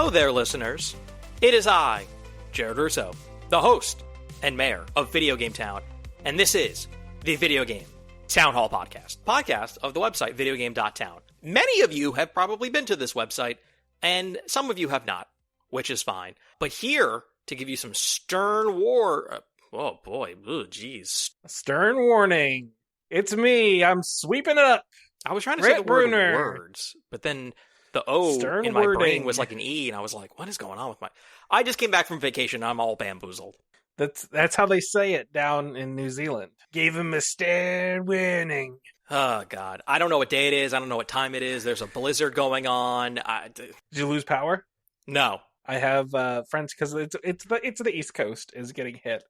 Hello there, listeners. It is I, Jared Russo, the host and mayor of Video Game Town, and this is the Video Game Town Hall podcast of the website videogame.town. Many of you have probably been to this website, and some of you have not, which is fine. But here to give you some stern oh boy, jeez. Stern warning. It's me. I'm sweeping it up. I was trying to say the word words, but then the O Stern in my wording. brain was like an E, and I was like, what is going on with my... I just came back from vacation, and I'm all bamboozled. That's how they say it down in New Zealand. Gave him a stern warning. Oh, God. I don't know what day it is. I don't know what time it is. There's a blizzard going on. Did you lose power? No. I have friends, because it's the East Coast is getting hit.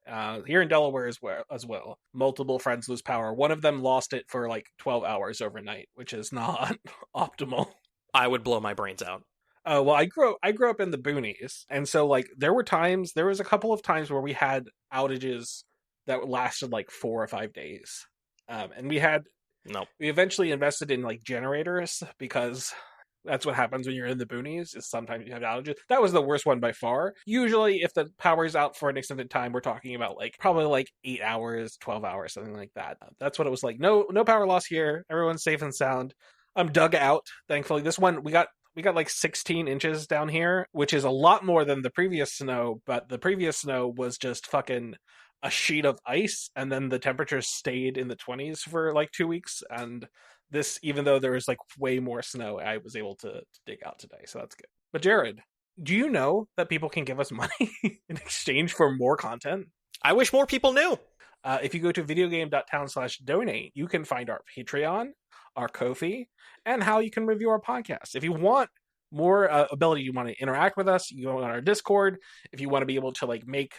Here in Delaware as well. Multiple friends lose power. One of them lost it for like 12 hours overnight, which is not optimal. I would blow my brains out. Well, I grew up in the boonies, and so like there was a couple of times where we had outages that lasted like 4 or 5 days, and we eventually invested in like generators, because that's what happens when you're in the boonies, is sometimes you have outages. That was the worst one by far. Usually if the power's out for an extended time, we're talking about like probably like 8 hours, 12 hours, something like that. That's what it was like. No power loss here. Everyone's safe and sound. I'm dug out, thankfully. This one we got like 16 inches down here, which is a lot more than the previous snow, but the previous snow was just fucking a sheet of ice, and then the temperatures stayed in the 20s for like 2 weeks, and this, even though there was like way more snow, I was able to dig out today, so that's good. But Jared, do you know that people can give us money in exchange for more content? I wish more people knew. If you go to videogame.town/donate, you can find our Patreon, our Ko-fi, and how you can review our podcast. If you want more ability, you want to interact with us, you go on our Discord. If you want to be able to like make,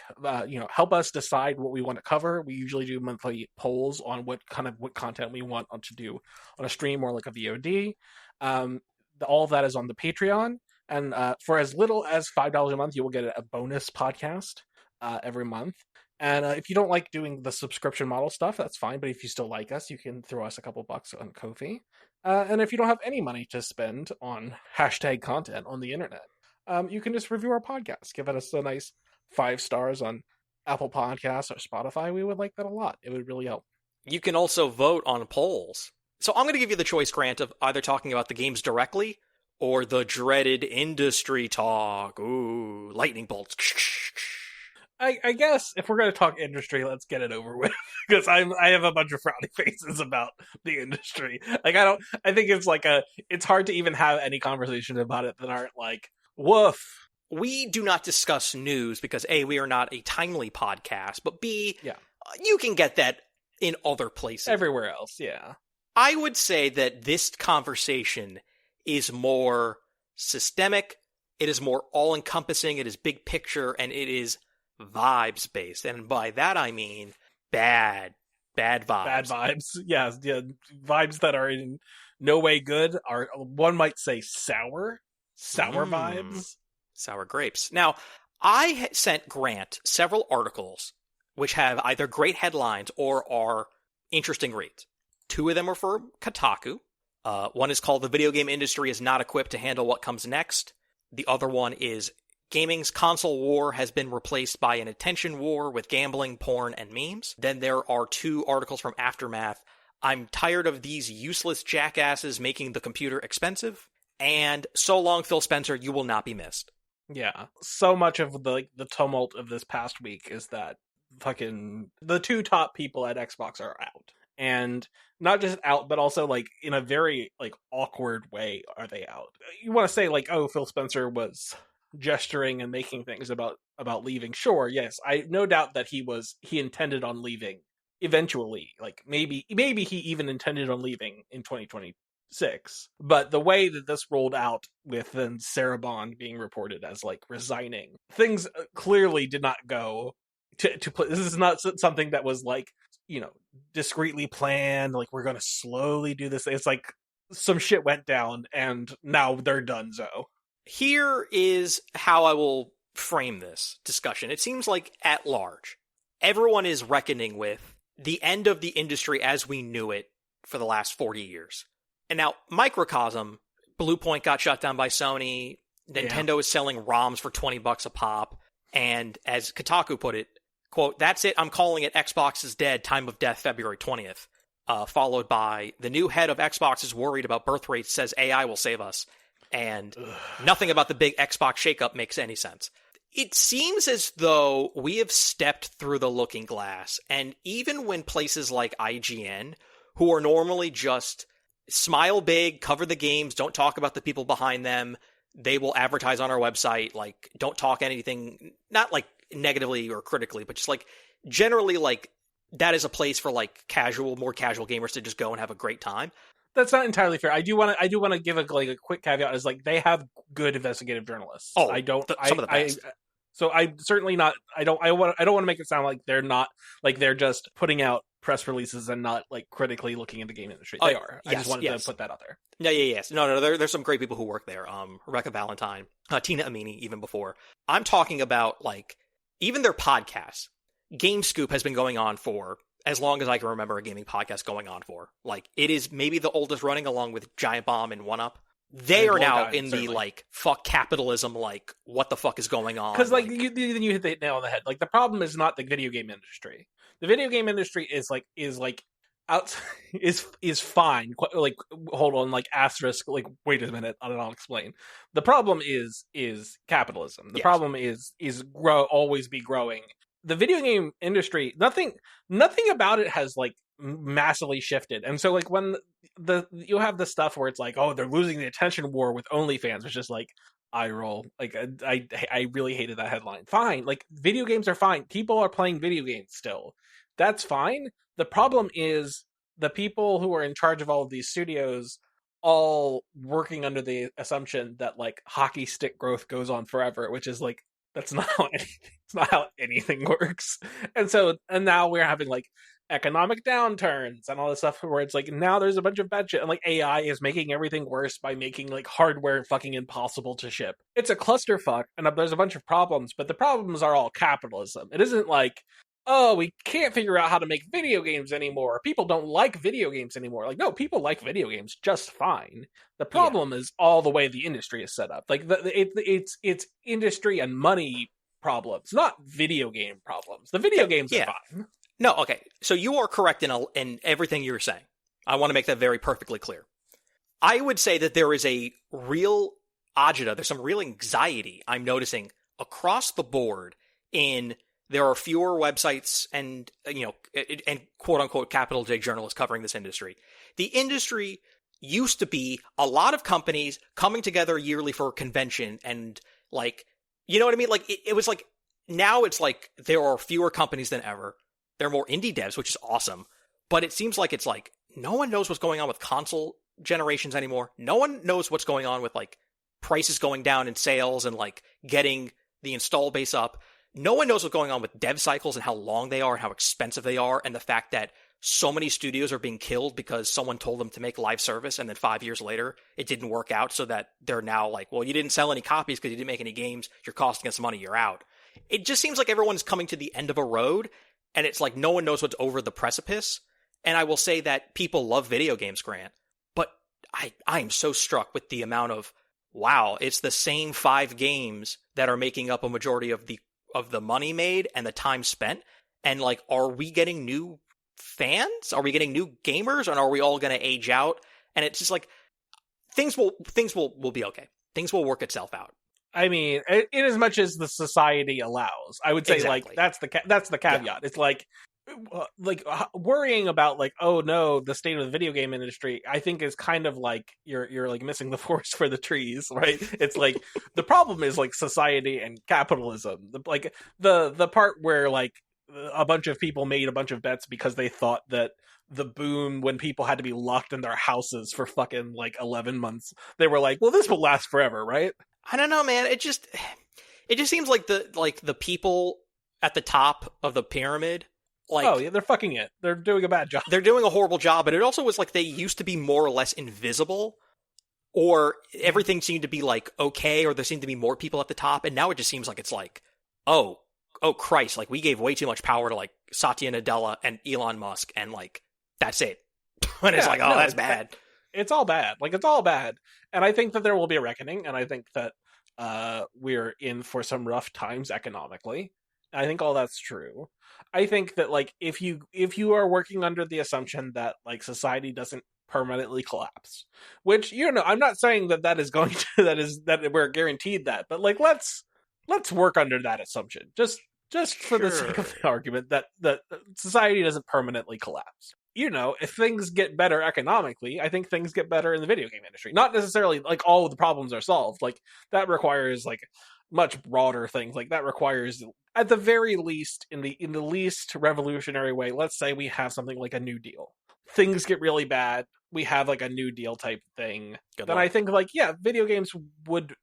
help us decide what we want to cover, we usually do monthly polls on what content we want to do on a stream or like a VOD. All of that is on the Patreon, and for as little as $5 a month, you will get a bonus podcast every month. And if you don't like doing the subscription model stuff, that's fine. But if you still like us, you can throw us a couple bucks on Ko-fi. And if you don't have any money to spend on hashtag content on the internet, you can just review our podcast. Give us a nice 5 stars on Apple Podcasts or Spotify. We would like that a lot. It would really help. You can also vote on polls. So I'm going to give you the choice, Grant, of either talking about the games directly or the dreaded industry talk. Ooh, lightning bolts. I guess if we're going to talk industry, let's get it over with, because I have a bunch of frowny faces about the industry. Like I think it's like it's hard to even have any conversation about it that aren't like, woof. We do not discuss news because A, we are not a timely podcast, but B, yeah, you can get that in other places. Everywhere else, yeah. I would say that this conversation is more systemic, it is more all-encompassing, it is big picture, and it is vibes based, and by that I mean bad vibes. Bad vibes, yeah. Vibes that are in no way good are, one might say, sour vibes, sour grapes. Now, I sent Grant several articles which have either great headlines or are interesting reads. 2 of them are for Kotaku. One is called "The Video Game Industry is Not Equipped to Handle What Comes Next." The other one is "Gaming's console war has been replaced by an attention war with gambling, porn, and memes." Then there are 2 articles from Aftermath. "I'm tired of these useless jackasses making the computer expensive." And "So long, Phil Spencer, you will not be missed." Yeah. So much of the tumult of this past week is that fucking the 2 top people at Xbox are out. And not just out, but also like in a very like awkward way are they out. You want to say like, oh, Phil Spencer was gesturing and making things about leaving. Sure, yes, I no doubt that he intended on leaving eventually. Like maybe he even intended on leaving in 2026. But the way that this rolled out, with then Sarah Bond being reported as like resigning, things clearly did not go to play. This is not something that was like, discreetly planned. Like, we're going to slowly do this. It's like some shit went down and now they're done. So here is how I will frame this discussion. It seems like at large, everyone is reckoning with the end of the industry as we knew it for the last 40 years. And now, microcosm, Bluepoint got shut down by Sony, Nintendo is selling ROMs for $20 a pop. And as Kotaku put it, quote, "That's it, I'm calling it, Xbox is dead, time of death February 20th. Followed by, "The new head of Xbox is worried about birth rates, says AI will save us." And nothing about the big Xbox shakeup makes any sense. It seems as though we have stepped through the looking glass, and even when places like IGN, who are normally just smile big, cover the games, don't talk about the people behind them, they will advertise on our website, like, don't talk anything, not like negatively or critically, but just like generally like that is a place for like more casual gamers to just go and have a great time. That's not entirely fair. I do want to give a quick caveat is like they have good investigative journalists. Oh, some of the best. So I'm certainly not. I don't want to make it sound like they're not, like they're just putting out press releases and not like critically looking at the game industry. They are. I just wanted to put that out there. Yes. No. There's some great people who work there. Rebecca Valentine, Tina Amini, even before. I'm talking about like even their podcasts. Game Scoop has been going on for as long as I can remember a gaming podcast going on for. Like, it is maybe the oldest running, along with Giant Bomb and 1UP. They are now in the, like, fuck capitalism, like, what the fuck is going on? Because, like, you hit the nail on the head. Like, the problem is not the video game industry. The video game industry is fine. Like, hold on, like, asterisk, like, wait a minute, I'll explain. The problem is capitalism. The problem is always be growing. The video game industry, nothing about it has like massively shifted. And so like when you have the stuff where it's like, oh, they're losing the attention war with OnlyFans, which is like eye roll. Like I really hated that headline. Fine, like video games are fine. People are playing video games still. That's fine. The problem is the people who are in charge of all of these studios all working under the assumption that like hockey stick growth goes on forever, which is like, that's not how anything works. And now we're having like economic downturns and all this stuff where it's like now there's a bunch of bad shit, and like AI is making everything worse by making like hardware fucking impossible to ship. It's a clusterfuck, and there's a bunch of problems, but the problems are all capitalism. It isn't like, oh, we can't figure out how to make video games anymore. People don't like video games anymore. Like, no, people like video games just fine. The problem is all the way the industry is set up. Like, it's industry and money problems, not video game problems. The video games are fine. No, okay. So you are correct in everything you're saying. I want to make that very perfectly clear. I would say that there is a real agita, there's some real anxiety I'm noticing across the board in... There are fewer websites and quote unquote capital J journalists covering this industry. The industry used to be a lot of companies coming together yearly for a convention and like, you know what I mean? Like it was like, now it's like there are fewer companies than ever. There are more indie devs, which is awesome. But it seems like it's like no one knows what's going on with console generations anymore. No one knows what's going on with like prices going down in sales and like getting the install base up. No one knows what's going on with dev cycles and how long they are and how expensive they are, and the fact that so many studios are being killed because someone told them to make live service and then 5 years later it didn't work out, so that they're now like, well, you didn't sell any copies because you didn't make any games, you're costing us money, you're out. It just seems like everyone's coming to the end of a road, and it's like no one knows what's over the precipice. And I will say that people love video games, Grant, but I am so struck with the amount of, wow, it's the same 5 games that are making up a majority of the money made and the time spent. And like, are we getting new fans? Are we getting new gamers? And are we all going to age out? And it's just like, things will be okay. Things will work itself out. I mean, in as much as the society allows, I would say like, that's the caveat. Yeah. It's like worrying about like, oh no, the state of the video game industry, I think is kind of like you're like missing the forest for the trees, right? It's like the problem is like society and capitalism. The part where like a bunch of people made a bunch of bets because they thought that the boom when people had to be locked in their houses for fucking like 11 months, they were like, well, this will last forever, right? I don't know, man. It just seems like the people at the top of the pyramid, like, oh yeah, they're fucking it. They're doing a bad job. They're doing a horrible job, but it also was like they used to be more or less invisible, or everything seemed to be like okay, or there seemed to be more people at the top, and now it just seems like it's like, oh Christ, like we gave way too much power to like Satya Nadella and Elon Musk, and like that's it. And it's like, oh, no, that's bad. It's all bad. Like, it's all bad. And I think that there will be a reckoning, and I think that we're in for some rough times economically. I think all that's true. I think that like if you are working under the assumption that like society doesn't permanently collapse, which I'm not saying that is going to that we're guaranteed that, but like let's work under that assumption. Just for the sake of the argument that society doesn't permanently collapse. If things get better economically, I think things get better in the video game industry. Not necessarily like all of the problems are solved. Like that requires like much broader things. Like that requires, at the very least, in the least revolutionary way, let's say we have something like a New Deal. Things get really bad. We have like a New Deal type thing. Then I think like, yeah, video games would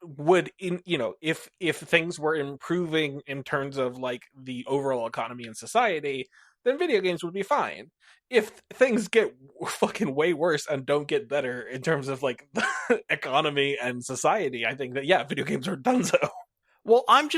if things were improving in terms of like the overall economy and society, then video games would be fine. If things get fucking way worse and don't get better in terms of like the economy and society, I think that yeah, video games are donezo. Well, I'm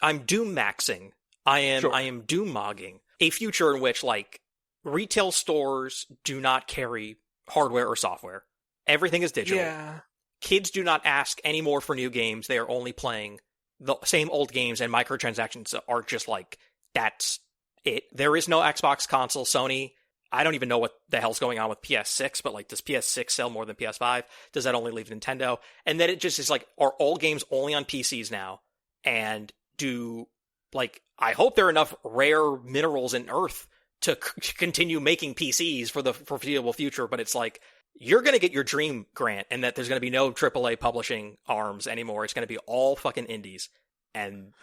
Doommaxing. I am Doommogging a future in which like retail stores do not carry hardware or software. Everything is digital. Yeah. Kids do not ask anymore for new games. They are only playing the same old games, and microtransactions are just like, that's it. There is no Xbox console. Sony, I don't even know what the hell's going on with PS6, but like, does PS6 sell more than PS5? Does that only leave Nintendo? And then it just is like, are all games only on PCs now? And I hope there are enough rare minerals in Earth to continue making PCs for the foreseeable future, but it's like, you're going to get your dream, Grant, and that there's going to be no AAA publishing arms anymore. It's going to be all fucking indies. And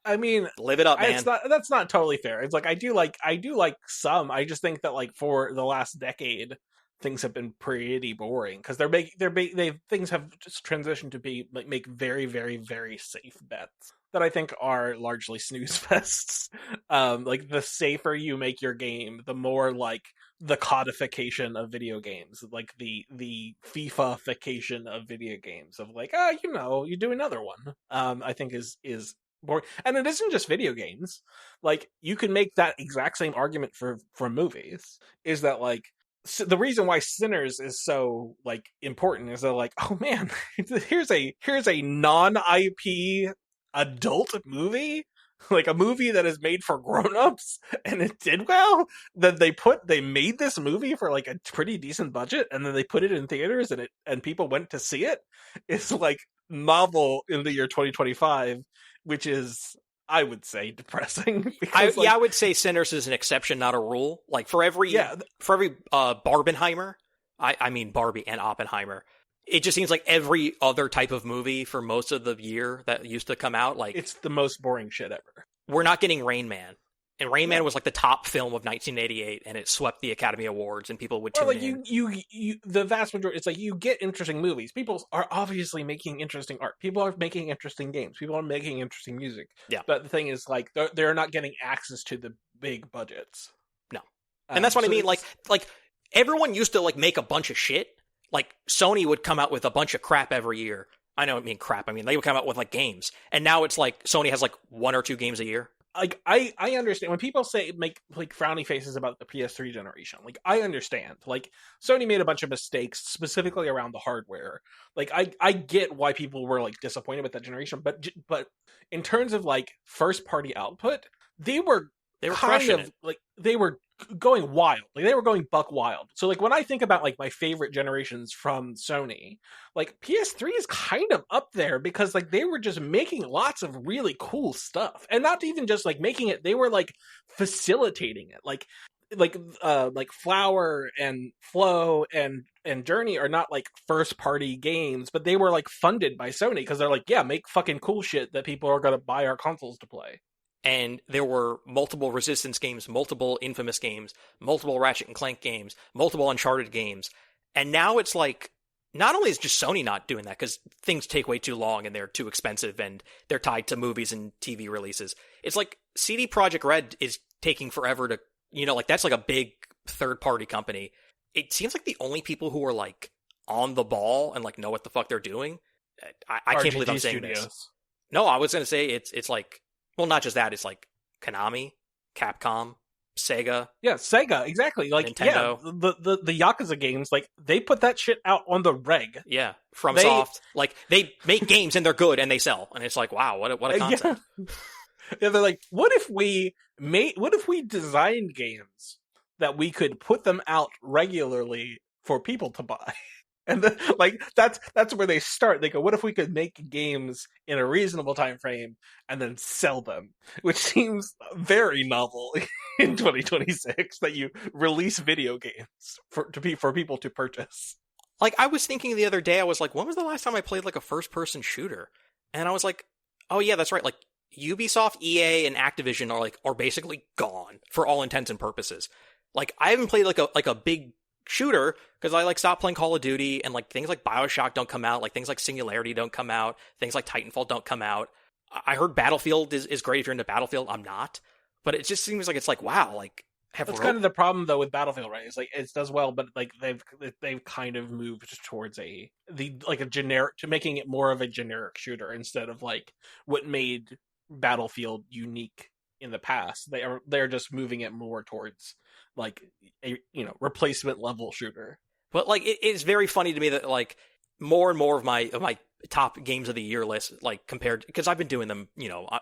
I mean, live it up, man. That's not totally fair. It's like I do like some. I just think that like for the last decade, things have been pretty boring because things have just transitioned to be like make very very very safe bets that I think are largely snooze fests. Like the safer you make your game, the more like the codification of video games, like the FIFA-fication of video games of like, you do another one. I think is boring. And it isn't just video games. Like you can make that exact same argument for movies. Is that like the reason why Sinners is so like important is that like, oh man, here's a non-IP adult movie, like a movie that is made for grown-ups and it did well. Then they made this movie for like a pretty decent budget and then they put it in theaters and people went to see it. It's like novel in the year 2025, which is, I would say, depressing. Because, I would say Sinners is an exception, not a rule. Like for every Barbenheimer, I mean Barbie and Oppenheimer, it just seems like every other type of movie for most of the year that used to come out, like it's the most boring shit ever. We're not getting Rain Man. And Rain Man was like the top film of 1988, and it swept the Academy Awards, and people would tune in. You, the vast majority, it's like you get interesting movies. People are obviously making interesting art. People are making interesting games. People are making interesting music. Yeah. But the thing is, like, they're not getting access to the big budgets. No. And that's what I mean. Like everyone used to like make a bunch of shit. Like Sony would come out with a bunch of crap every year. I don't mean crap. I mean, they would come out with like games. And now it's like Sony has like 1 or 2 games a year. Like I understand when people say make like frowny faces about the PS3 generation. Like I understand. Like Sony made a bunch of mistakes specifically around the hardware. Like I get why people were like disappointed with that generation, but in terms of like first party output, they were kind of like they were going wild. Like they were going buck wild. So like when I think about like my favorite generations from Sony, like PS3 is kind of up there because like they were just making lots of really cool stuff. And not even just like making it, they were like facilitating it. Like Flower and Flow and Journey are not like first party games, but they were like funded by Sony because they're like, yeah, make fucking cool shit that people are going to buy our consoles to play. And there were multiple Resistance games, multiple Infamous games, multiple Ratchet and Clank games, multiple Uncharted games. And now it's like, not only is just Sony not doing that, because things take way too long and they're too expensive and they're tied to movies and TV releases. It's like CD Projekt Red is taking forever to, like that's like a big third-party company. It seems like the only people who are like on the ball and like know what the fuck they're doing. I can't believe I'm saying this. No, I was going to say it's like, well, not just that. It's like Konami, Capcom, Sega. Yeah, Sega, exactly. Like, Nintendo. yeah, the Yakuza games, like, they put that shit out on the reg. Yeah, FromSoft. Like, they make games and they're good and they sell. And it's like, wow, what a concept. Yeah, they're like, what if we designed games that we could put them out regularly for people to buy? And like that's where they start. They go, what if we could make games in a reasonable time frame and then sell them? Which seems very novel in 2026 that you release video games for people to purchase. Like, I was thinking the other day, I was like, when was the last time I played like a first-person shooter? And I was like, oh yeah, that's right. Like, Ubisoft, EA, and Activision are basically gone for all intents and purposes. Like, I haven't played like a big shooter because I like stopped playing Call of Duty, and like things like BioShock don't come out, like things like Singularity don't come out, things like Titanfall don't come out. I heard Battlefield is great if you're into Battlefield. I'm not, but it just seems like it's like, wow, like that's kind of the problem though with Battlefield, right? It's like it does well, but like they've kind of moved towards a generic, to making it more of a generic shooter instead of like what made Battlefield unique in the past. They're just moving it more towards like a replacement level shooter. But like it's very funny to me that like more and more of my top games of the year list, like compared, because I've been doing them,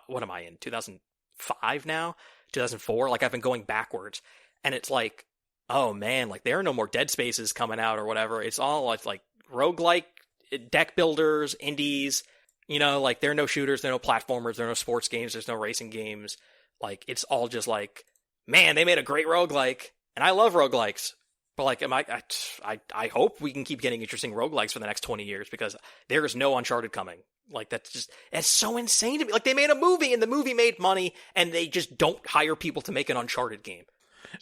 what am I in 2005 now, 2004, like I've been going backwards, and it's like, oh man, like there are no more Dead Spaces coming out or whatever. It's all like roguelike deck builders, indies. Like there are no shooters, there are no platformers, there are no sports games, there's no racing games. Like it's all just like, man, they made a great roguelike, and I love roguelikes. But like, I hope we can keep getting interesting roguelikes for the next 20 years, because there is no Uncharted coming. Like that's so insane to me. Like they made a movie and the movie made money, and they just don't hire people to make an Uncharted game.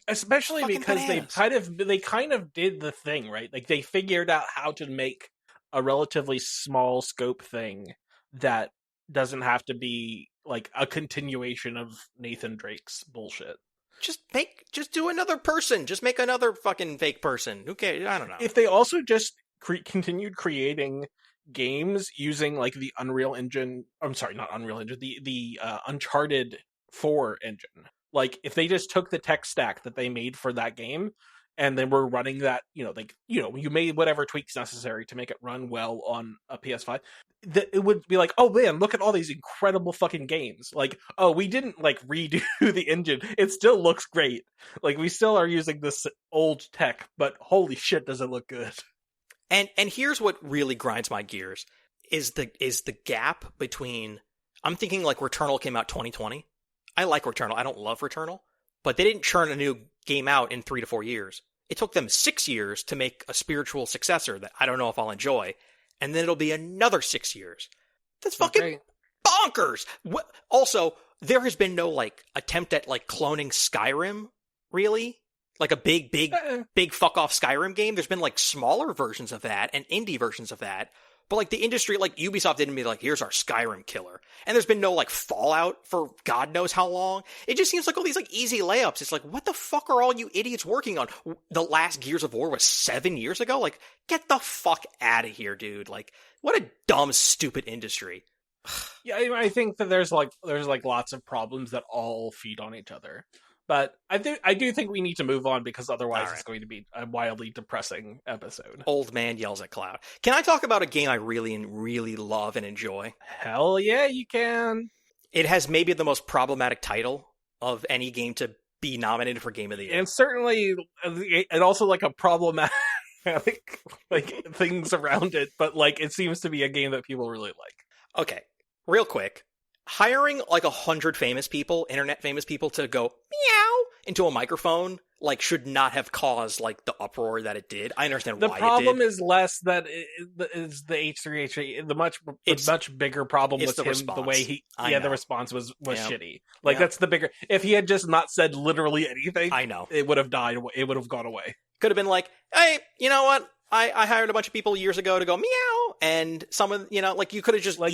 Especially Fucking because bananas. they kind of did the thing, right? Like they figured out how to make a relatively small scope thing that doesn't have to be like a continuation of Nathan Drake's bullshit. Just do another person. Just make another fucking fake person. Who cares? I don't know. If they also just continued creating games using like the Unreal Engine, I'm sorry, not Unreal Engine, the Uncharted 4 engine. Like if they just took the tech stack that they made for that game and then were running that, you made whatever tweaks necessary to make it run well on a PS5, it would be like, oh man, look at all these incredible fucking games. Like, oh, we didn't like redo the engine. It still looks great. Like we still are using this old tech, but holy shit, does it look good. And here's what really grinds my gears is the gap between, I'm thinking like Returnal came out 2020. I like Returnal. I don't love Returnal, but they didn't churn a new game out in 3 to 4 years. It took them 6 years to make a spiritual successor that I don't know if I'll enjoy, and then it'll be another 6 years. That's fucking bonkers. Also, there has been no like attempt at like cloning Skyrim, really? Like a big fuck off Skyrim game. There's been like smaller versions of that and indie versions of that. But like the industry, like Ubisoft didn't be like, here's our Skyrim killer. And there's been no like Fallout for God knows how long. It just seems like all these like easy layups. It's like, what the fuck are all you idiots working on? The last Gears of War was 7 years ago? Like, get the fuck out of here, dude. Like, what a dumb, stupid industry. Yeah, I think that there's lots of problems that all feed on each other. But I do think we need to move on, because otherwise it's going to be a wildly depressing episode. Old man yells at cloud. Can I talk about a game I really, really love and enjoy? Hell yeah, you can. It has maybe the most problematic title of any game to be nominated for Game of the Year. And certainly, and also like a problematic like things around it, but like it seems to be a game that people really like. Okay, real quick. Hiring like 100 famous people, internet famous people, to go meow into a microphone, like, should not have caused like the uproar that it did. I understand why it did. The problem is less that is the H3H3. The much bigger problem was him, response. The way the response was shitty. Like that's the bigger. If he had just not said literally anything, I know it would have died. It would have gone away. Could have been like, hey, you know what? I hired a bunch of people years ago to go meow, and someone, like you could have just like,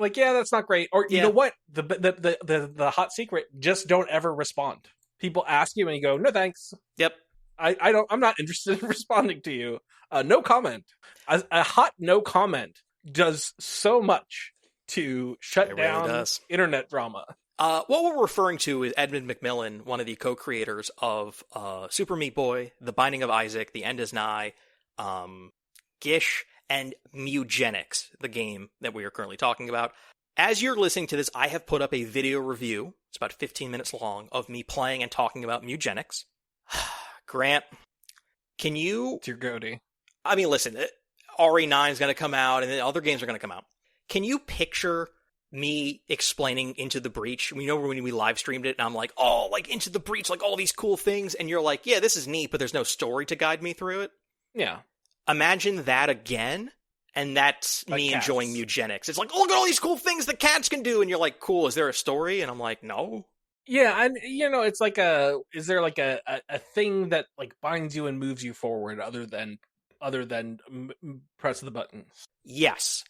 that's not great. Or you know what? The hot secret, just don't ever respond. People ask you and you go, no thanks. Yep. I'm not interested in responding to you. No comment. A hot no comment does so much to shut down internet drama. What we're referring to is Edmund McMillen, one of the co-creators of Super Meat Boy, The Binding of Isaac, The End Is Nigh, Gish, and Mewgenics, the game that we are currently talking about. As you're listening to this, I have put up a video review, it's about 15 minutes long, of me playing and talking about Mewgenics. Grant, can you... It's your goatee. I mean, listen, RE9 is going to come out, and then other games are going to come out. Can you picture me explaining Into the Breach? You know, when we live streamed it, and I'm like, oh, like Into the Breach, like all these cool things, and you're like, yeah, this is neat, but there's no story to guide me through it? Yeah. Imagine that again, and that's like me cats. Enjoying Mewgenics. It's like, oh, look at all these cool things the cats can do, and you're like, cool, is there a story? And I'm like, no. Yeah, and it's like is there like a thing that like binds you and moves you forward other than press the buttons? Yes.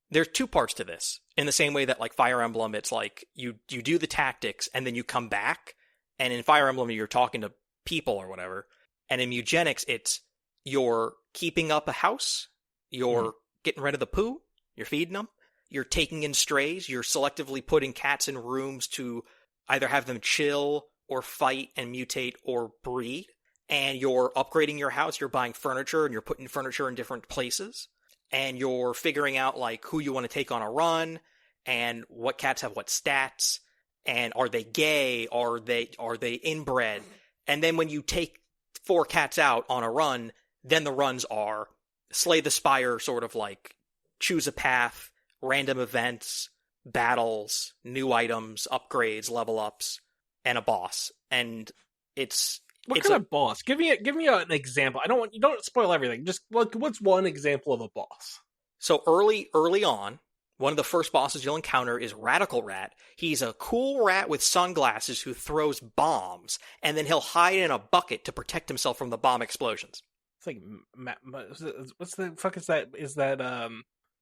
There's two parts to this. In the same way that like Fire Emblem, it's like you do the tactics and then you come back, and in Fire Emblem you're talking to people or whatever, and in Mewgenics it's you're keeping up a house, you're getting rid of the poo, you're feeding them, you're taking in strays, you're selectively putting cats in rooms to either have them chill or fight and mutate or breed, and you're upgrading your house, you're buying furniture and you're putting furniture in different places, and you're figuring out like who you want to take on a run and what cats have what stats, and are they gay, are they inbred, and then when you take 4 cats out on a run, then the runs are Slay the Spire, sort of like choose a path, random events, battles, new items, upgrades, level ups, and a boss. And it's kind of boss? Give me an example. You don't spoil everything. Just what's one example of a boss? So early on, one of the first bosses you'll encounter is Radical Rat. He's a cool rat with sunglasses who throws bombs, and then he'll hide in a bucket to protect himself from the bomb explosions. It's like, what's the fuck is that?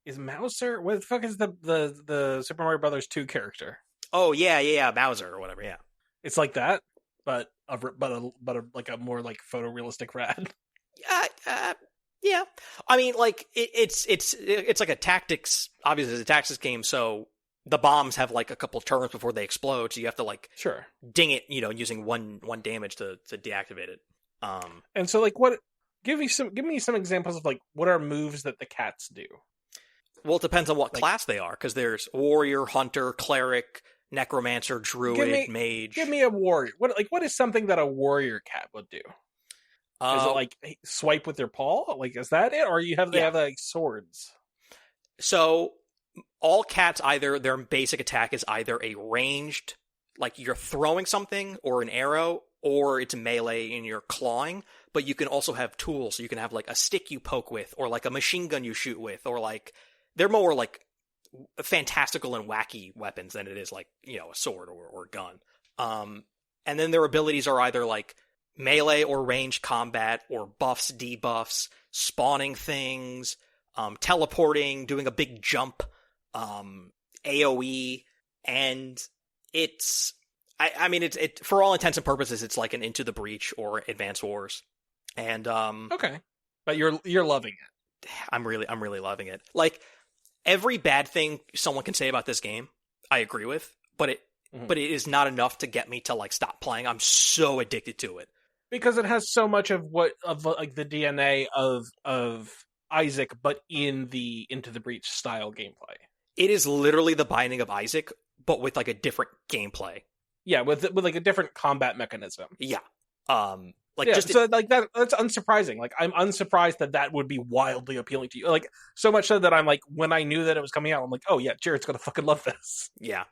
Is Mouser? What the fuck is the Super Mario Brothers 2 character? Oh yeah, Mouser or whatever. Yeah, it's like that, but like a more like photorealistic rat. Yeah. I mean, like it's like a tactics. Obviously, it's a tactics game, so the bombs have like a couple turns before they explode, so you have to like ding it, using one damage to deactivate it. And so like what? Give me some examples of like what are moves that the cats do. Well, it depends on what class they are, because there's warrior, hunter, cleric, necromancer, druid, mage. Give me a warrior. What is something that a warrior cat would do? Is it like swipe with their paw? Like, is that it, or they have like swords? So all cats, either their basic attack is either a ranged, like you're throwing something, or an arrow, or it's melee and you're clawing. But you can also have tools. So you can have like a stick you poke with, or like a machine gun you shoot with, or like they're more like fantastical and wacky weapons than it is like, a sword or gun. And then their abilities are either like melee or ranged combat, or buffs, debuffs, spawning things, teleporting, doing a big jump, AoE, and it's for all intents and purposes, it's like an Into the Breach or Advance Wars. And okay, but you're loving it. I'm really loving it. Like, every bad thing someone can say about this game, I agree with, but it is not enough to get me to like stop playing. I'm so addicted to it because it has so much of like the DNA of Isaac, but in the Into the Breach style gameplay. It is literally the Binding of Isaac, but with like a different gameplay. Yeah, with like a different combat mechanism. Yeah. That's unsurprising. Like, I'm unsurprised that would be wildly appealing to you. Like, so much so that I'm like, when I knew that it was coming out, I'm like, oh yeah, Jared's gonna fucking love this. Yeah.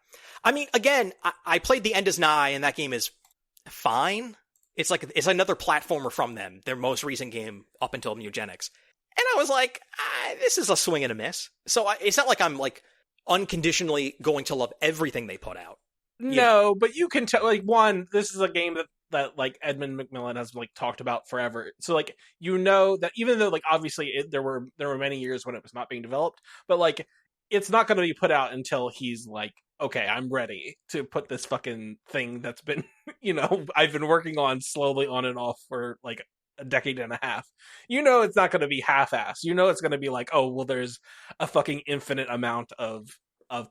I mean, again, I played The End Is Nigh, and that game is fine. It's another platformer from them, their most recent game up until Mewgenics. And I was like, this is a swing and a miss. So it's not like I'm like unconditionally going to love everything they put out. No, but you can tell, like, one, this is a game that like Edmund McMillen has like talked about forever. So like, that even though like obviously there were many years when it was not being developed, but like it's not going to be put out until he's like, okay, I'm ready to put this fucking thing that's been I've been working on slowly on and off for like a decade and a half. It's not going to be half-assed. It's going to be like, oh well, there's a fucking infinite amount of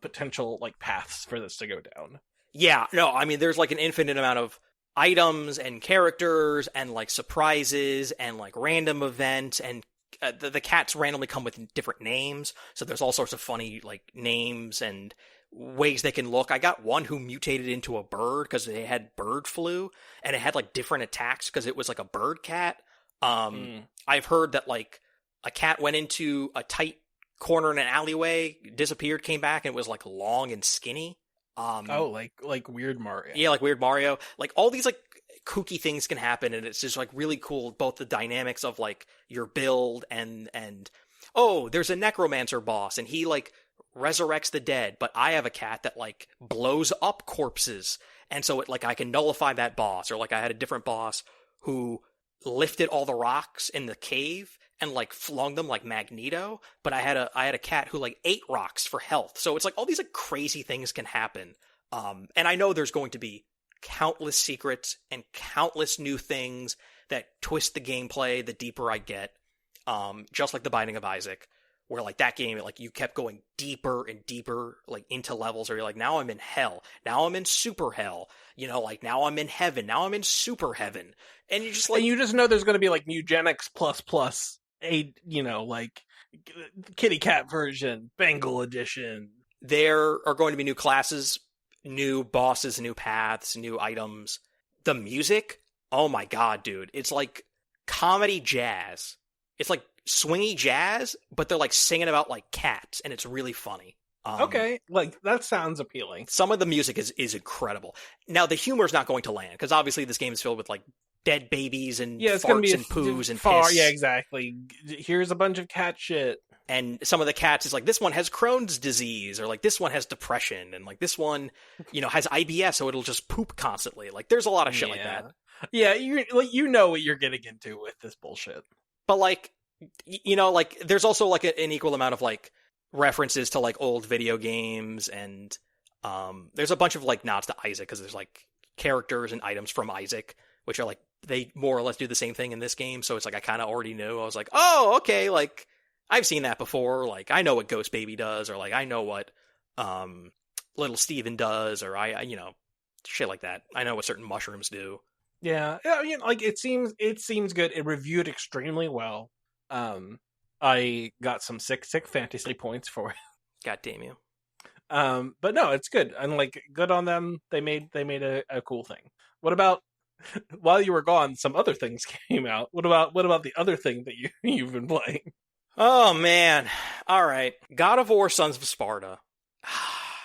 potential like paths for this to go down. Yeah, no, I mean, there's like an infinite amount of items and characters and like surprises and like random events, and the cats randomly come with different names, so there's all sorts of funny like names and ways they can look. I got one who mutated into a bird because they had bird flu, and it had like different attacks because it was like a bird cat. I've heard that like a cat went into a tight corner in an alleyway, disappeared, came back, and it was like long and skinny. Like Weird Mario. Yeah, like Weird Mario. Like all these like kooky things can happen, and it's just like really cool, both the dynamics of like your build and oh, there's a necromancer boss and he like resurrects the dead, but I have a cat that like blows up corpses, and so it like I can nullify that boss. Or like I had a different boss who lifted all the rocks in the cave and like flung them like Magneto, but I had a cat who like ate rocks for health. So it's like all these like crazy things can happen. And I know there's going to be countless secrets and countless new things that twist the gameplay the deeper I get. Just like The Binding of Isaac, where like that game, like you kept going deeper and deeper, like into levels where you're like, now I'm in hell, now I'm in super hell, you know, like now I'm in heaven, now I'm in super heaven, and you just like, and you just know there's going to be like Mewgenics plus a, you know, like kitty cat version, Bengal edition. There are going to be new classes, new bosses, new paths, new items. The music, oh my god, dude, it's like comedy jazz. It's like swingy jazz, but they're like singing about like cats, and it's really funny. Okay, like that sounds appealing. Some of the music is incredible. Now the humor is not going to land because obviously this game is filled with like dead babies and it's farts gonna be and poos and piss. Yeah, exactly. Here's a bunch of cat shit. And some of the cats is like, this one has Crohn's disease, or like this one has depression, and like this one, you know, has IBS, so it'll just poop constantly. Like there's a lot of shit like that. Yeah, you know what you're getting into with this bullshit. But like, you know, like there's also like an equal amount of like references to like old video games, and there's a bunch of like nods to Isaac because there's like characters and items from Isaac, which are like they more or less do the same thing in this game. So it's like I kind of already knew. I was like, oh, okay, like I've seen that before. Like I know what Ghost Baby does, or like I know what Little Steven does, or I you know, shit like that. I know what certain mushrooms do. Yeah, I mean, like it seems good. It reviewed extremely well. I got some sick fantasy points for it. God damn you. But no, it's good. And like good on them. They made a cool thing. What about while you were gone, some other things came out. What about the other thing that you've been playing? Oh man. All right. God of War Sons of Sparta.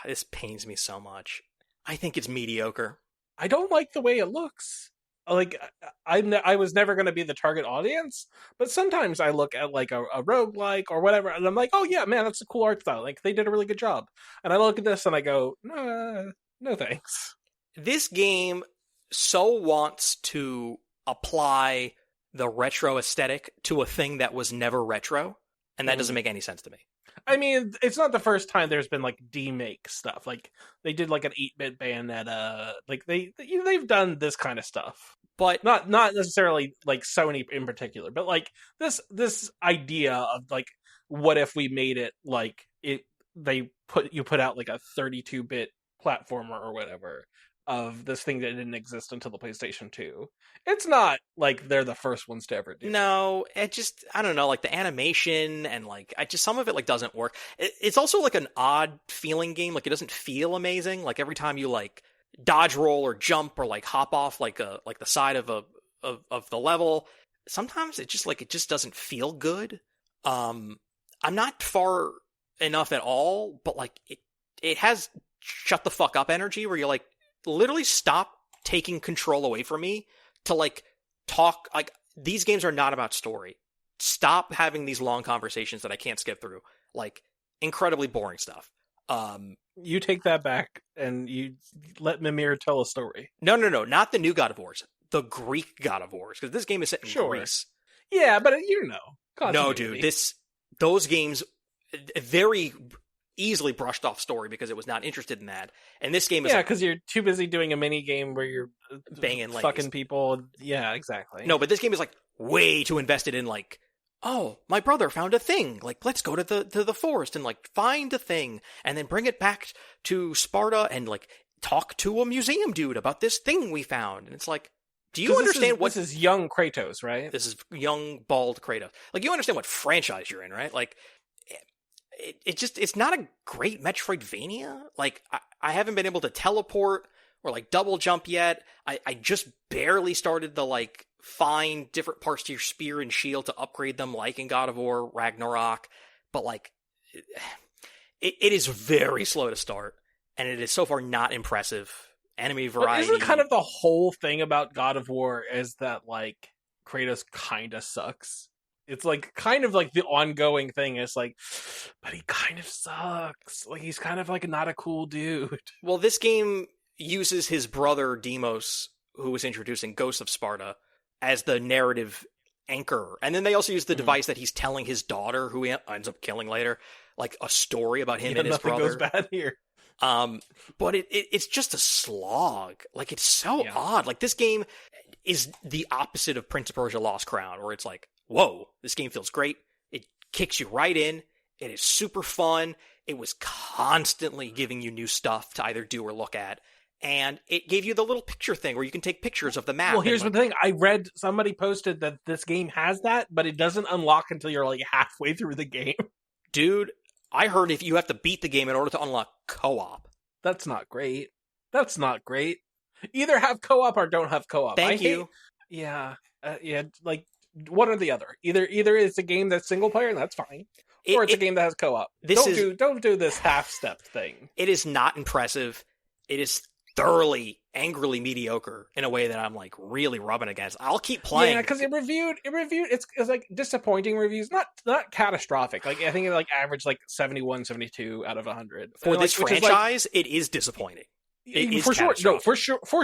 This pains me so much. I think it's mediocre. I don't like the way it looks. Like I was never going to be the target audience, but sometimes I look at like a roguelike or whatever, and I'm like, oh yeah, man, that's a cool art style. Like they did a really good job. And I look at this and I go, no thanks. This game so wants to apply the retro aesthetic to a thing that was never retro, and that doesn't make any sense to me. I mean, it's not the first time there's been like demake stuff. Like they did like an 8-bit Bayonetta. Like they've done this kind of stuff, but not necessarily like Sony in particular. But like this idea of like, what if we made it like it? They put out like a 32-bit platformer or whatever of this thing that didn't exist until the PlayStation 2. It's not like they're the first ones to ever do. No, it just, I don't know, like the animation and like some of it like doesn't work. It's also like an odd feeling game. Like it doesn't feel amazing. Like every time you like dodge roll or jump or like hop off like the side of the level, sometimes it just doesn't feel good. I'm not far enough at all, but like it has shut the fuck up energy where you're like, literally stop taking control away from me to like talk. Like these games are not about story. Stop having these long conversations that I can't skip through. Like incredibly boring stuff. You take that back and you let Mimir tell a story. No, not the new God of Wars, the Greek God of Wars, because this game is set in Greece. Yeah, but you know. No, dude, those games very easily brushed off story because it was not interested in that. And this game is because you're too busy doing a mini game where you're banging ladies. Fucking people. Yeah, exactly. No, but this game is like way too invested in like, oh, my brother found a thing. Like, let's go to the forest and like find a thing and then bring it back to Sparta and like talk to a museum dude about this thing we found. And it's like, do you understand what... This is young Kratos, right? This is young, bald Kratos. Like, you understand what franchise you're in, right? Like, it's not a great Metroidvania. Like, I haven't been able to teleport or, like, double jump yet. I just barely started to, like, find different parts to your spear and shield to upgrade them, like in God of War Ragnarok. But, like, it is very slow to start, and it is so far not impressive. Enemy variety. But isn't kind of the whole thing about God of War is that, like, Kratos kind of sucks? It's, like, kind of like the ongoing thing is, like, but he kind of sucks. Like, he's kind of, like, not a cool dude. Well, this game uses his brother Deimos, who was introducing Ghosts of Sparta, as the narrative anchor. And then they also use the device that he's telling his daughter, who he ends up killing later, like, a story about him and his brother. Nothing goes bad here. But it's just a slog. Like, it's so odd. Like, this game is the opposite of Prince of Persia Lost Crown, where it's like, whoa, this game feels great. It kicks you right in. It is super fun. It was constantly giving you new stuff to either do or look at. And it gave you the little picture thing where you can take pictures of the map. Well, here's the thing. I read somebody posted that this game has that, but it doesn't unlock until you're, like, halfway through the game. Dude, I heard if you have to beat the game in order to unlock co-op. That's not great. That's not great. Either have co-op or don't have co-op. Thank you. Yeah. Like, one or the other. Either it's a game that's single player, and that's fine. Or it's a game that has co-op. Don't do this half-step thing. It is not impressive. It is thoroughly, angrily mediocre in a way that I'm, like, really rubbing against. I'll keep playing. Yeah, because it reviewed. It's like disappointing reviews, not catastrophic. Like, I think it like averaged like 71, 72 out of 100 for this franchise. It is disappointing. It is for sure. No, for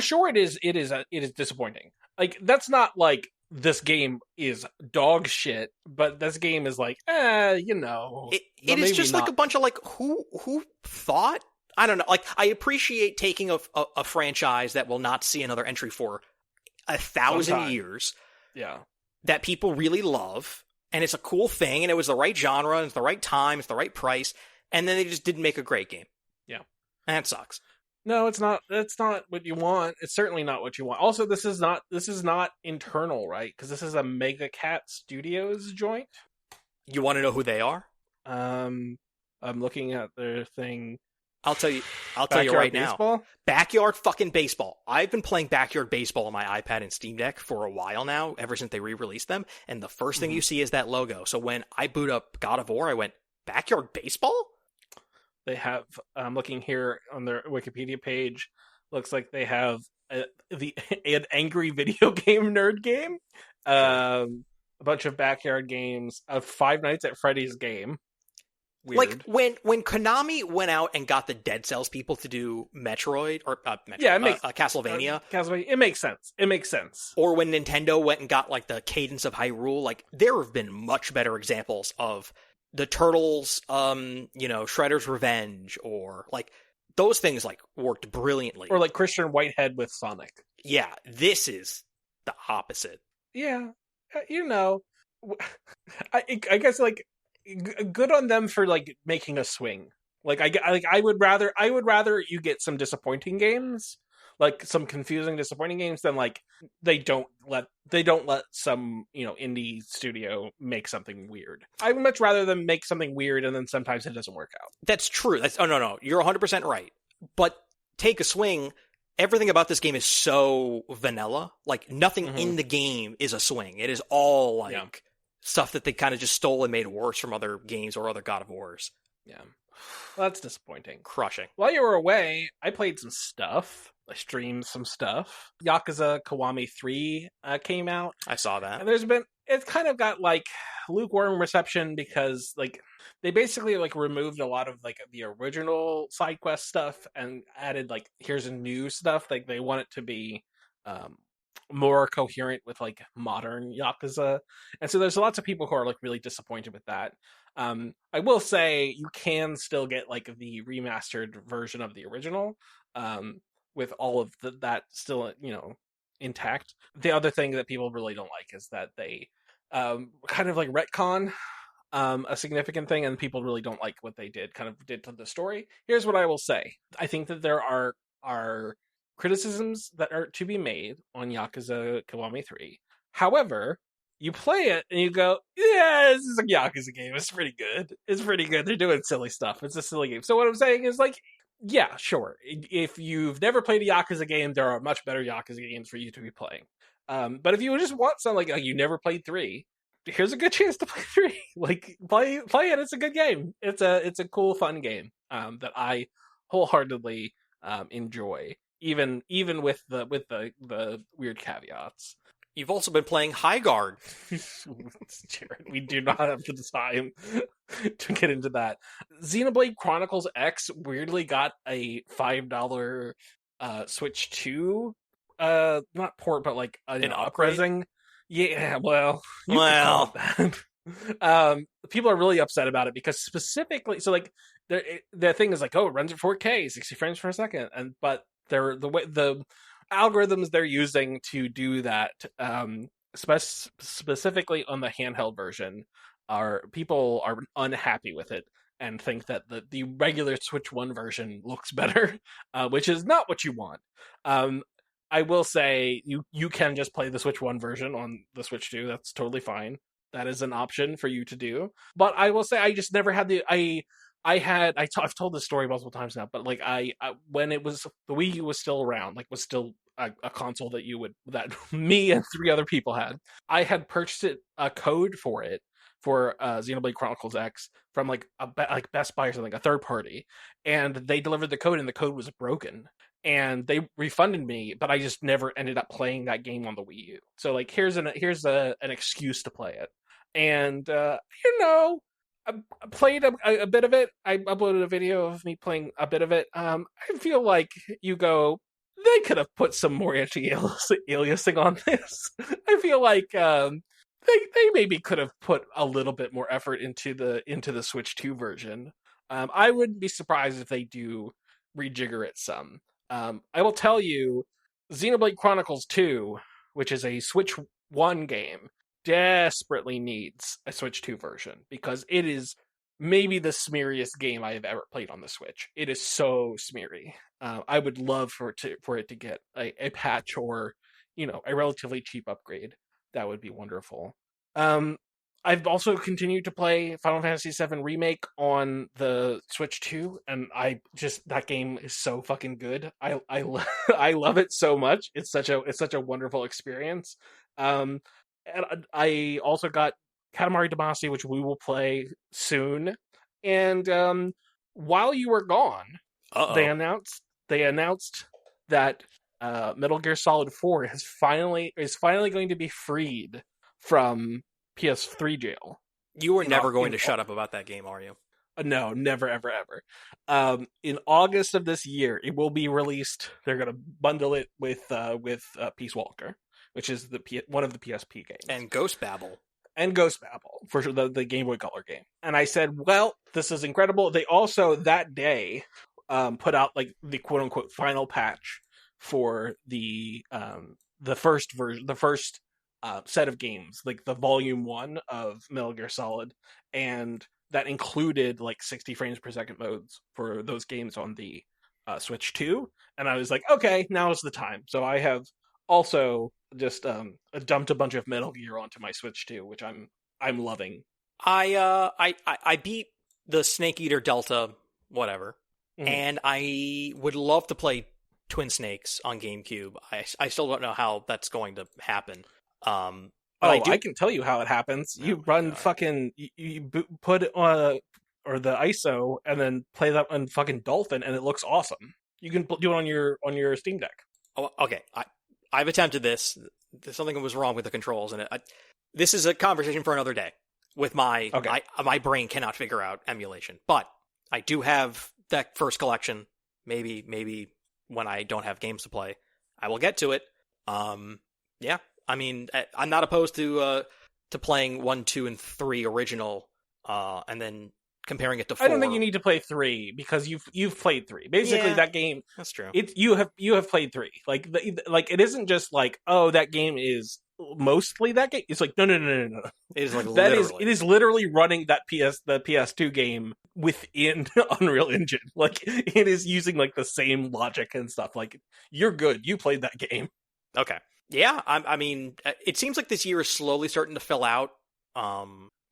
sure. It is disappointing. Like, that's not like this game is dog shit, but this game is like, you know, it is just like a bunch of, like, who thought. I don't know. Like, I appreciate taking a franchise that will not see another entry for 1,000 years. Yeah. That people really love. And it's a cool thing. And it was the right genre. And it's the right time. It's the right price. And then they just didn't make a great game. Yeah. And that sucks. No, it's not. That's not what you want. It's certainly not what you want. Also, this is not internal, right? Because this is a Mega Cat Studios joint. You want to know who they are? I'm looking at their thing. I'll tell you right now. Backyard fucking Baseball. I've been playing Backyard Baseball on my iPad and Steam Deck for a while now, ever since they re-released them, and the first thing you see is that logo. So when I boot up God of War, I went, Backyard Baseball? They have, I'm looking here on their Wikipedia page, looks like they have an angry video game nerd game, a bunch of backyard games, a Five Nights at Freddy's game. Weird. Like, when Konami went out and got the Dead Cells people to do Castlevania. It makes sense. It makes sense. Or when Nintendo went and got, like, the Cadence of Hyrule, like, there have been much better examples of the Turtles, Shredder's Revenge, or, like, those things, like, worked brilliantly. Or, like, Christian Whitehead with Sonic. Yeah, this is the opposite. Yeah, I guess, like, good on them for, like, making a swing. Like, I would rather you get some disappointing games, like some confusing, disappointing games, than, like, they don't let some, indie studio make something weird. I would much rather them make something weird and then sometimes it doesn't work out. That's true. No. You're 100% right. But take a swing. Everything about this game is so vanilla. Like, nothing in the game is a swing. It is all, like, stuff that they kind of just stole and made worse from other games or other God of Wars. Yeah. Well, that's disappointing. Crushing. While you were away, I played some stuff. I streamed some stuff. Yakuza Kiwami 3 came out. I saw that. And it's kind of got, like, lukewarm reception because, like, they basically, like, removed a lot of, like, the original side quest stuff and added, like, here's a new stuff. Like, they want it to be more coherent with, like, modern Yakuza. And so there's lots of people who are, like, really disappointed with that. I will say you can still get, like, the remastered version of the original, with all of that still, intact. The other thing that people really don't like is that they kind of, like, retcon a significant thing, and people really don't like what they did to the story. Here's what I will say. I think that there are are criticisms that are to be made on Yakuza Kiwami 3. However, you play it and you go, yeah, this is a Yakuza game. It's pretty good. It's pretty good. They're doing silly stuff. It's a silly game. So what I'm saying is, like, yeah, sure. If you've never played a Yakuza game, there are much better Yakuza games for you to be playing. But if you just want something like you never played 3, here's a good chance to play 3. Like, play it. It's a good game. It's a cool, fun game that I wholeheartedly enjoy, even with the weird caveats. You've also been playing High Guard. Jared, we do not have the time to get into that. Xenoblade Chronicles X weirdly got a $5 Switch 2 not port, but like an uprising. Yeah, well, people are really upset about it because specifically, so like the thing is like, oh, it runs at 4K, 60 frames per second, but the algorithms they're using to do that, specifically on the handheld version, people are unhappy with it and think that the regular Switch 1 version looks better, which is not what you want. I will say you can just play the Switch 1 version on the Switch 2. That's totally fine. That is an option for you to do. But I will say I just never had I've told this story multiple times now, but like I when it was the Wii U was still around, like was still a console that me and 3 other people had. I had purchased a code for it for Xenoblade Chronicles X from like Best Buy or something, a third party, and they delivered the code and the code was broken. And they refunded me, but I just never ended up playing that game on the Wii U. So like, here's an excuse to play it. And I played a bit of it. I uploaded a video of me playing a bit of it. I feel like they could have put some more anti-aliasing on this. I feel like they maybe could have put a little bit more effort into the Switch 2 version. I wouldn't be surprised if they do rejigger it some. I will tell you, Xenoblade Chronicles 2, which is a Switch 1 game, desperately needs a Switch 2 version because it is maybe the smeariest game I have ever played on the Switch. It is so smeary. I would love for it to get a patch or, a relatively cheap upgrade. That would be wonderful. I've also continued to play Final Fantasy VII Remake on the Switch 2, and that game is so fucking good. I love it so much. It's such a wonderful experience. And I also got Katamari Damacy, which we will play soon. And while you were gone, they announced that Metal Gear Solid 4 is finally going to be freed from PS3 jail. You were never going to shut up about that game, are you? No, never, ever, ever. In August of this year, it will be released. They're going to bundle it with Peace Walker, which is one of the PSP games, and Ghost Babel, for sure, the Game Boy Color game. And I said, well, this is incredible. They also that day put out like the quote unquote final patch for the first version, the first set of games, like the volume 1 of Metal Gear Solid, and that included like 60 frames per second modes for those games on the Switch 2. And I was like, okay, now is the time. So I have also just dumped a bunch of Metal Gear onto my Switch 2, which I'm loving. I beat the Snake Eater Delta, whatever, and I would love to play Twin Snakes on GameCube. I still don't know how that's going to happen. I can tell you how it happens. You run fucking you put or the ISO and then play that on fucking Dolphin, and it looks awesome. You can do it on your Steam Deck. Oh, okay. I've attempted this. Something was wrong with the controls, and this is a conversation for another day. With my my brain cannot figure out emulation, but I do have that first collection. Maybe when I don't have games to play, I will get to it. Yeah. I mean, I'm not opposed to playing 1, 2, and 3 original, and then comparing it to 4. I don't think you need to play 3 because you've played 3. Basically, that game. That's true. You have played 3. Like it isn't just like, oh, that game is mostly that game. It's like no. It is like it is literally running the PS2 game within Unreal Engine. Like it is using like the same logic and stuff. Like you're good. You played that game. Okay. Yeah. I mean, it seems like this year is slowly starting to fill out. I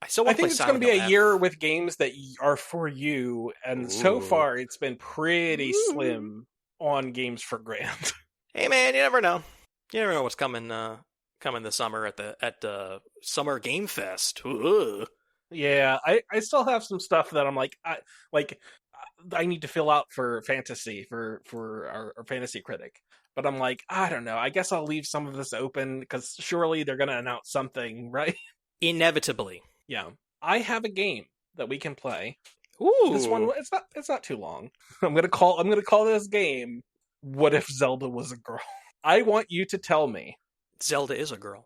think it's going to be a year with games that are for you, and so far it's been pretty slim on games for Grant. Hey man, you never know. You never know what's coming this summer at the Summer Game Fest. Ooh. Yeah, I still have some stuff that I'm like I need to fill out for fantasy for our fantasy critic. But I'm like, I don't know. I guess I'll leave some of this open because surely they're going to announce something, right? Inevitably. Yeah. I have a game that we can play. Ooh. This one it's not too long. I'm going to call this game What If Zelda Was a Girl? I want you to tell me Zelda is a girl.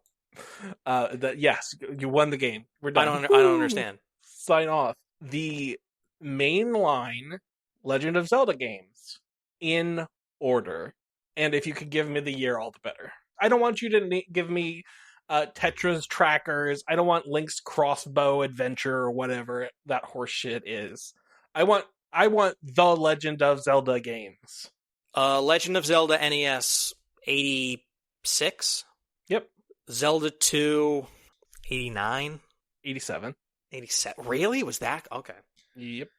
That yes, you won the game. We're done. I don't understand. Sign off. The mainline Legend of Zelda games in order. And if you could give me the year, all the better. I don't want you to give me Tetra's Trackers. I don't want Link's Crossbow Adventure or whatever that horse shit is. I want the Legend of Zelda games. Legend of Zelda NES 86. Yep. Zelda 2 89. 87. 87. Really? Was that? Okay. Yep.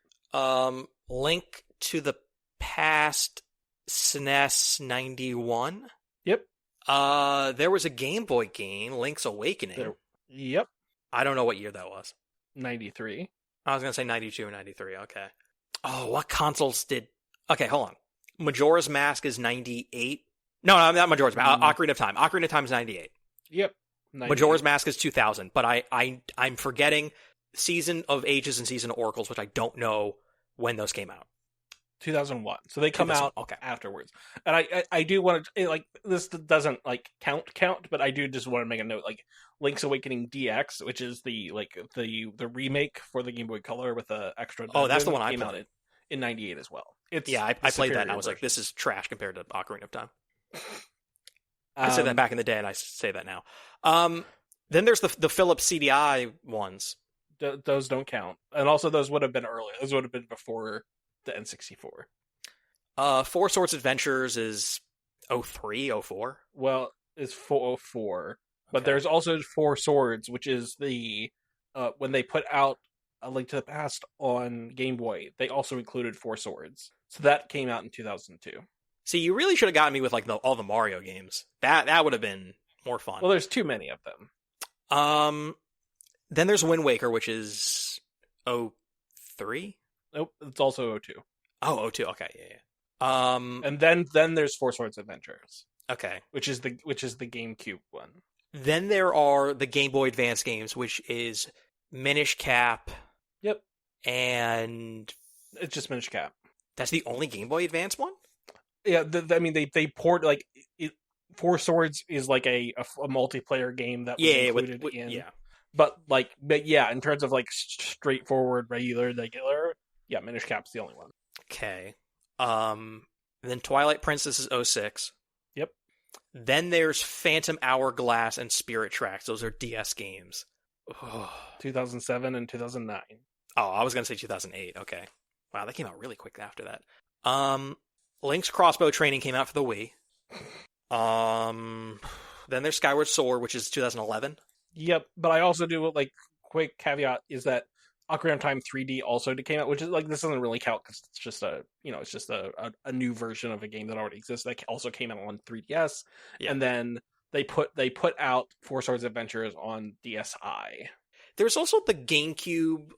Link to the Past SNES 91. Yep. There was a Game Boy game, Link's Awakening. Yep. I don't know what year that was. 93. I was going to say 92 or 93. Okay. Oh, what consoles did... Okay, hold on. Majora's Mask is 98. No, not Majora's Mask. Ocarina of Time. Ocarina of Time is 98. Yep. 98. Majora's Mask is 2000. But I'm forgetting Season of Ages and Season of Oracles, which I don't know when those came out. 2001. So they come out afterwards. And I do want to, like, this doesn't, like, count, but I do just want to make a note, like, Link's Awakening DX, which is the remake for the Game Boy Color with the extra... Oh, that's the one I played. Out in 98 as well. I played that and I was like, this is trash compared to Ocarina of Time. I said that back in the day and I say that now. Then there's the Philips CDI ones. Those don't count. And also those would have been earlier. Those would have been before the N64. Four Swords Adventures is 03, 04? Well, it's 404. But there's also Four Swords, which is the when they put out A Link to the Past on Game Boy, they also included Four Swords. So that came out in 2002. See, you really should have gotten me with like all the Mario games. That would have been more fun. Well, there's too many of them. Then there's Wind Waker, which is 03? Nope, it's also 02. Oh, 02. Okay, yeah. And then there's Four Swords Adventures. Okay, which is the GameCube one. Then there are the Game Boy Advance games, which is Minish Cap. Yep. And it's just Minish Cap. That's the only Game Boy Advance one? Yeah, I mean they poured like Four Swords is like a multiplayer game that was included in. Yeah. But yeah, in terms of like straightforward regular, yeah, Minish Cap's the only one. Okay. Then Twilight Princess is 06. Yep. Then there's Phantom Hourglass and Spirit Tracks. Those are DS games. 2007 and 2009. Oh, I was going to say 2008. Okay. Wow, that came out really quick after that. Link's Crossbow Training came out for the Wii. Then there's Skyward Sword, which is 2011. Yep, but I also do like quick caveat is that Ocarina of Time 3D also came out, which is like this doesn't really count because it's just a new version of a game that already exists that also came out on 3DS, and then they put out Four Swords Adventures on DSi. There's also the GameCube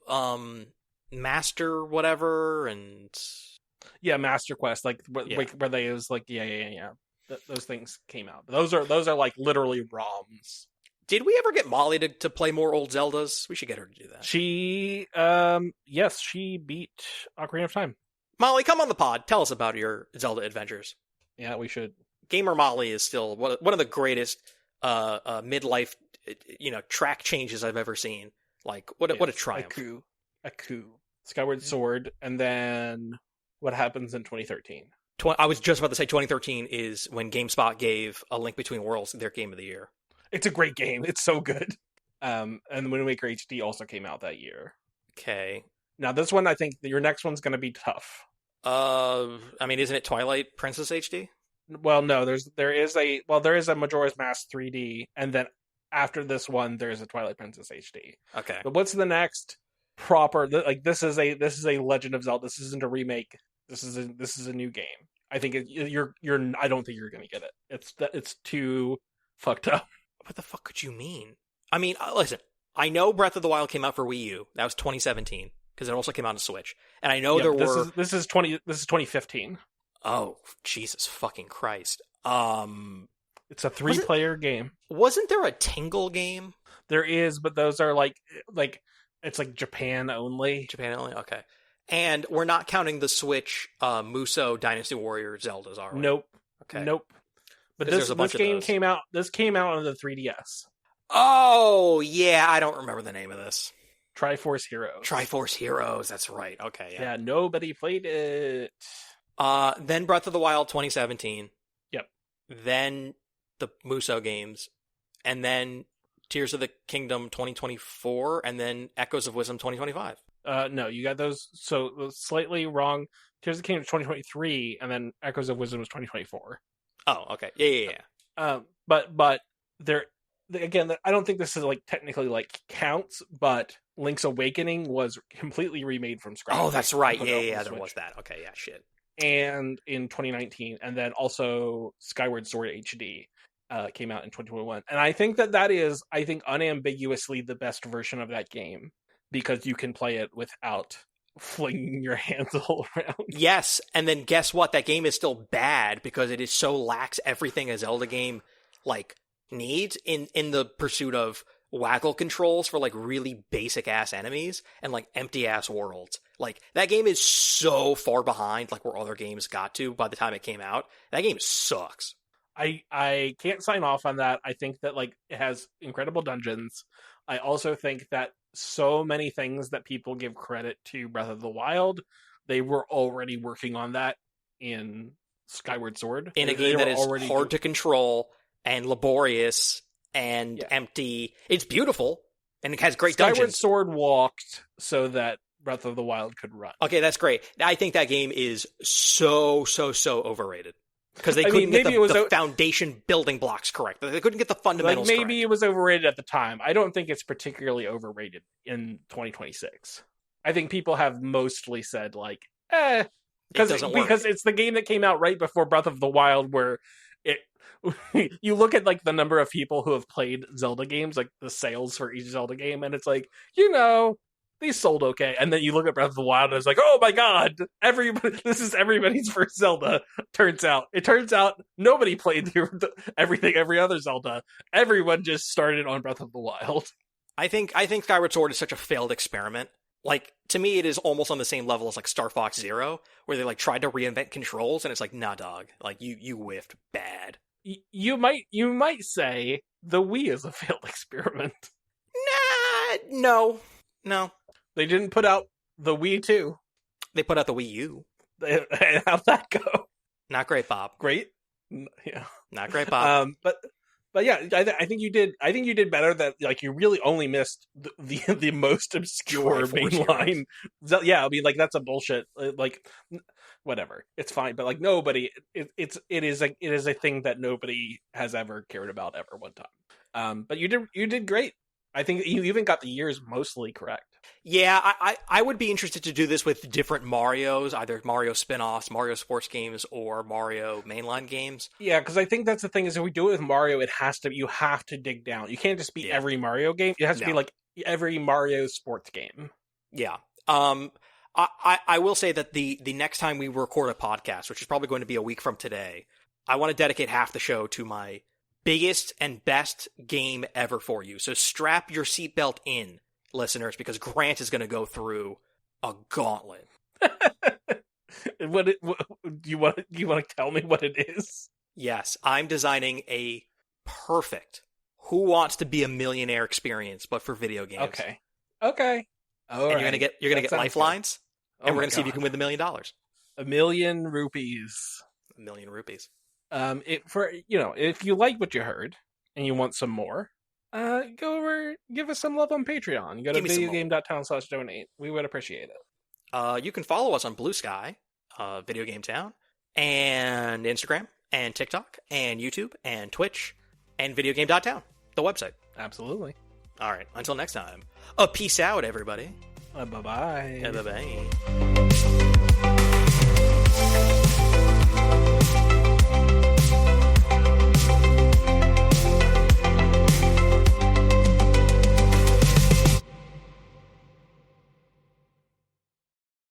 Master whatever and Master Quest where they was like those things came out. Those are like literally ROMs. Did we ever get Molly to play more old Zeldas? We should get her to do that. She, yes, she beat Ocarina of Time. Molly, come on the pod. Tell us about your Zelda adventures. Yeah, we should. Gamer Molly is still one of the greatest midlife, track changes I've ever seen. Like, what a triumph. A coup. Skyward Sword, and then what happens in 2013? I was just about to say 2013 is when GameSpot gave A Link Between Worlds their Game of the Year. It's a great game. It's so good. And Wind Waker HD also came out that year. Okay. Now this one, I think your next one's going to be tough. I mean, isn't it Twilight Princess HD? Well, no, there is a Majora's Mask 3D, and then after this one, there's a Twilight Princess HD. Okay. But what's the next proper? This is a Legend of Zelda. This isn't a remake. This is a new game. I think you're. I don't think you're gonna get it. It's too fucked up. What the fuck could you mean? I mean, listen. I know Breath of the Wild came out for Wii U. That was 2017 because it also came out on Switch. And I know this is 2015. Oh, Jesus fucking Christ. It's a 3-player game. Wasn't there a Tingle game? There is, but those are like it's like Japan only. Japan only? Okay. And we're not counting the Switch Musou Dynasty Warrior Zeldas, are we? Nope. Okay. Nope. But this game came out on the 3DS. Oh, yeah, I don't remember the name of this. Triforce Heroes. Triforce Heroes, that's right. Okay, yeah. Yeah, nobody played it. Then Breath of the Wild 2017. Yep. Then the Musou games. And then Tears of the Kingdom 2024. And then Echoes of Wisdom 2025. No, you got those slightly wrong. Tears of the Kingdom 2023, and then Echoes of Wisdom was 2024. Oh, okay. Yeah. But there, again, I don't think this is like technically like counts, but Link's Awakening was completely remade from scratch. Oh, that's right. Yeah, there was that. Okay, yeah, shit. And in 2019, and then also Skyward Sword HD came out in 2021. And I think that is, unambiguously the best version of that game because you can play it without flinging your hands all around. Yes, and then guess what? That game is still bad because it is so lacks everything a Zelda game like needs in the pursuit of waggle controls for like really basic ass enemies and like empty ass worlds. Like that game is so far behind like where other games got to by the time it came out. That game sucks. I can't sign off on that. I think that like it has incredible dungeons. I also think that so many things that people give credit to Breath of the Wild, they were already working on that in Skyward Sword. In a game that is hard to control and laborious and empty. It's beautiful and it has great dungeons. Skyward Sword walked so that Breath of the Wild could run. Okay, that's great. I think that game is so overrated. Because they couldn't get the foundation building blocks correct. They couldn't get the fundamentals correct. Maybe it was overrated at the time. I don't think it's particularly overrated in 2026. I think people have mostly said, like, because it's the game that came out right before Breath of the Wild where it... you look at, like, the number of people who have played Zelda games, like, the sales for each Zelda game, and it's like, these sold okay. And then you look at Breath of the Wild and it's like, oh my god, this is everybody's first Zelda. It turns out nobody played every other Zelda. Everyone just started on Breath of the Wild. I think Skyward Sword is such a failed experiment. Like, to me, it is almost on the same level as like Star Fox Zero, where they like tried to reinvent controls and it's like, nah dog, like you whiffed bad. You might say the Wii is a failed experiment. No. They didn't put out the Wii 2. They put out the Wii U. How'd that go? Not great, Bob. Great? Yeah. Not great, Bob. But yeah, I think you did. I think you did better. That like you really only missed the most obscure mainline. Yeah, I mean like that's a bullshit. Like whatever, it's fine. But like nobody, it is a thing that nobody has ever cared about ever one time. But you did great. I think you even got the years mostly correct. Yeah, I would be interested to do this with different Marios, either Mario spin-offs, Mario sports games, or Mario mainline games. Yeah, because I think that's the thing is if we do it with Mario, you have to dig down. You can't just be every Mario game. It has to be like every Mario sports game. Yeah. I will say that the next time we record a podcast, which is probably going to be a week from today, I want to dedicate half the show to my biggest and best game ever for you. So strap your seatbelt in, listeners, because Grant is going to go through a gauntlet. Do you want to tell me what it is? Yes, I'm designing a perfect Who Wants to Be a Millionaire experience, but for video games. Okay. All and right. You're gonna get lifelines, and we're gonna see if you can win the $1 million. $1 million rupees. $1 million rupees. If you like what you heard, and you want some more, go over, give us some love on Patreon. Go to videogame.town/donate. We would appreciate it. You can follow us on Blue Sky, Video Game Town, and Instagram, and TikTok, and YouTube, and Twitch, and videogame.town, the website. Absolutely. All right, until next time. Peace out, everybody. Bye-bye. Bye-bye.